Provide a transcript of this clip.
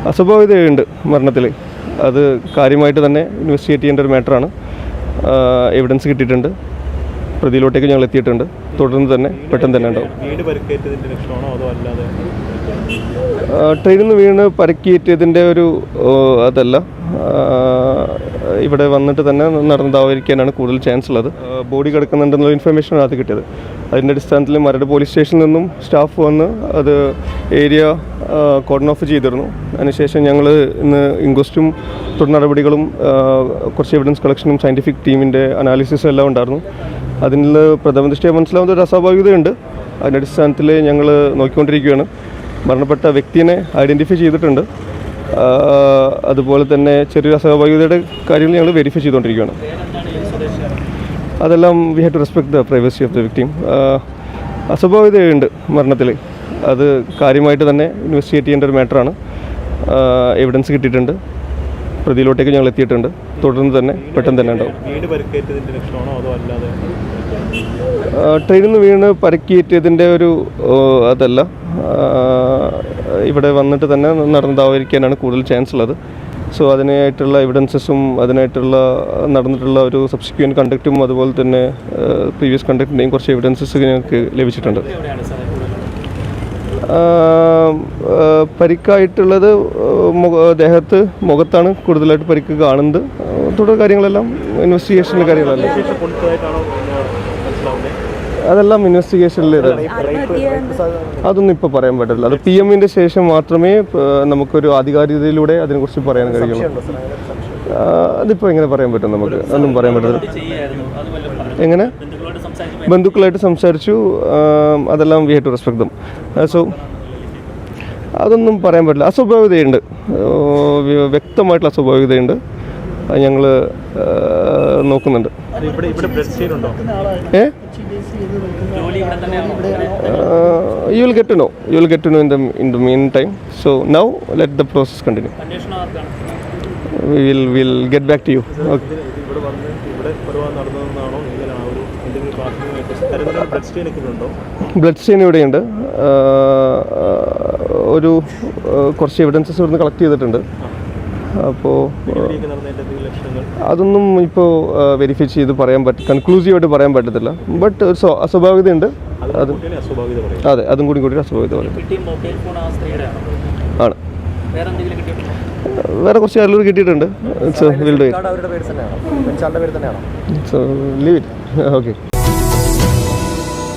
അസ്വാഭാവികതയുണ്ട് മരണത്തിൽ. അത് കാര്യമായിട്ട് തന്നെ ഇൻവെസ്റ്റിഗേറ്റ് ചെയ്യേണ്ട ഒരു മാറ്ററാണ്. എവിഡൻസ് കിട്ടിയിട്ടുണ്ട്, പ്രതിയിലോട്ടേക്ക് ഞങ്ങൾ എത്തിയിട്ടുണ്ട്. തുടർന്ന് തന്നെ പെട്ടെന്ന് തന്നെ ഉണ്ടാവും. ട്രെയിനിൽ നിന്ന് വീണ് പരിക്കേറ്റതിൻ്റെ ഒരു അതല്ല, ഇവിടെ വന്നിട്ട് തന്നെ നടന്നതായിരിക്കാനാണ് കൂടുതൽ ചാൻസ് ഉള്ളത്. ബോഡി കിടക്കുന്നുണ്ടെന്നുള്ള ഇൻഫർമേഷനാണ് അത് കിട്ടിയത്. അതിൻ്റെ അടിസ്ഥാനത്തിൽ മരട് പോലീസ് സ്റ്റേഷനിൽ നിന്നും സ്റ്റാഫ് വന്ന് അത് ഏരിയ കോർഡൺ ഓഫ് ചെയ്തിരുന്നു. അതിനുശേഷം ഞങ്ങൾ ഇന്ന് ഇൻക്വസ്റ്റും തുടർ നടപടികളും കുറച്ച് എവിഡൻസ് കളക്ഷനും സയൻറ്റിഫിക് ടീമിൻ്റെ അനാലിസിസും എല്ലാം ഉണ്ടായിരുന്നു. അതിൽ പ്രഥമ ദൃഷ്ടിയ മനസ്സിലാവുന്ന ഒരു അസ്വാഭാവികതയുണ്ട്. അതിൻ്റെ അടിസ്ഥാനത്തിൽ ഞങ്ങൾ നോക്കിക്കൊണ്ടിരിക്കുകയാണ്. മരണപ്പെട്ട വ്യക്തിയെ ഐഡൻറ്റിഫൈ ചെയ്തിട്ടുണ്ട്. അതുപോലെ തന്നെ ചെറിയൊരു അസ്വാഭാവികതയുടെ കാര്യങ്ങൾ ഞങ്ങൾ വെരിഫൈ ചെയ്തുകൊണ്ടിരിക്കുകയാണ്. അതെല്ലാം we have to respect the privacy of the victim. അസ്വാഭാവികതയുണ്ട് മരണത്തിൽ. അത് കാര്യമായിട്ട് തന്നെ ഇൻവെസ്റ്റിഗേറ്റ് ചെയ്യേണ്ട ഒരു മാറ്ററാണ്. എവിഡൻസ് കിട്ടിയിട്ടുണ്ട്, പ്രതിയിലോട്ടേക്ക് ഞങ്ങൾ എത്തിയിട്ടുണ്ട്. തുടർന്ന് തന്നെ പെട്ടെന്ന് തന്നെ ഉണ്ടാവും. ട്രെയിനിൽ നിന്ന് വീണ് പരിക്കേറ്റതിൻ്റെ ഒരു അതല്ല, ഇവിടെ വന്നിട്ട് തന്നെ നടന്നതായിരിക്കാനാണ് കൂടുതൽ ചാൻസ് ഉള്ളത്. സോ അതിനായിട്ടുള്ള എവിഡൻസസും അതിനായിട്ടുള്ള നടന്നിട്ടുള്ള ഒരു സബ്സിക്വൻറ്റ് കണ്ടക്റ്റും അതുപോലെ തന്നെ പ്രീവിയസ് കണ്ടക്റ്റിൻ്റെയും കുറച്ച് എവിഡൻസസ് ഞങ്ങൾക്ക് ലഭിച്ചിട്ടുണ്ട്. പരിക്കായിട്ടുള്ളത് മുഖത്താണ് കൂടുതലായിട്ട് പരിക്ക് കാണുന്നത്. തുടർ കാര്യങ്ങളെല്ലാം ഇൻവെസ്റ്റിഗേഷനിലെ കാര്യങ്ങളല്ല, അതെല്ലാം ഇൻവെസ്റ്റിഗേഷനിൽ അതൊന്നും ഇപ്പോൾ പറയാൻ പറ്റില്ല. അത് PM-ൻ്റെ ശേഷം മാത്രമേ നമുക്കൊരു ആധികാരികതയിലൂടെ അതിനെക്കുറിച്ച് പറയാൻ കഴിയുള്ളൂ. അതിപ്പോൾ എങ്ങനെ പറയാൻ പറ്റും? നമുക്ക് അതൊന്നും പറയാൻ പറ്റില്ല. എങ്ങനെ ബന്ധുക്കളായിട്ട് സംസാരിച്ചു, അതെല്ലാം we have to respect them. So അതൊന്നും പറയാൻ പറ്റില്ല. അസ്വാഭാവികതയുണ്ട്, വ്യക്തമായിട്ടുള്ള അസ്വാഭാവികതയുണ്ട്. ഞങ്ങൾ നോക്കുന്നുണ്ട്. You will get to know. You will get to know in the meantime. So now let the process continue. We'll get back to you. Okay. Blood stain ഇവിടെയുണ്ട്. ഒരു കുറച്ച് evidences ഇവിടുന്ന് കളക്ട് ചെയ്തിട്ടുണ്ട്. അപ്പോൾ അതൊന്നും ഇപ്പോൾ വെരിഫൈ ചെയ്ത് കൺക്ലൂസീവായിട്ട് പറയാൻ പറ്റത്തില്ല. ബട്ട് അസ്വാഭാവികതയുണ്ട്. അത് അതെ, അതും കൂടി അസ്വാഭാവികത പറയും ആണ്. വേറെ കുറച്ച് കാര്യങ്ങൾ കിട്ടിയിട്ടുണ്ട്. So will do it. So leave it. Okay.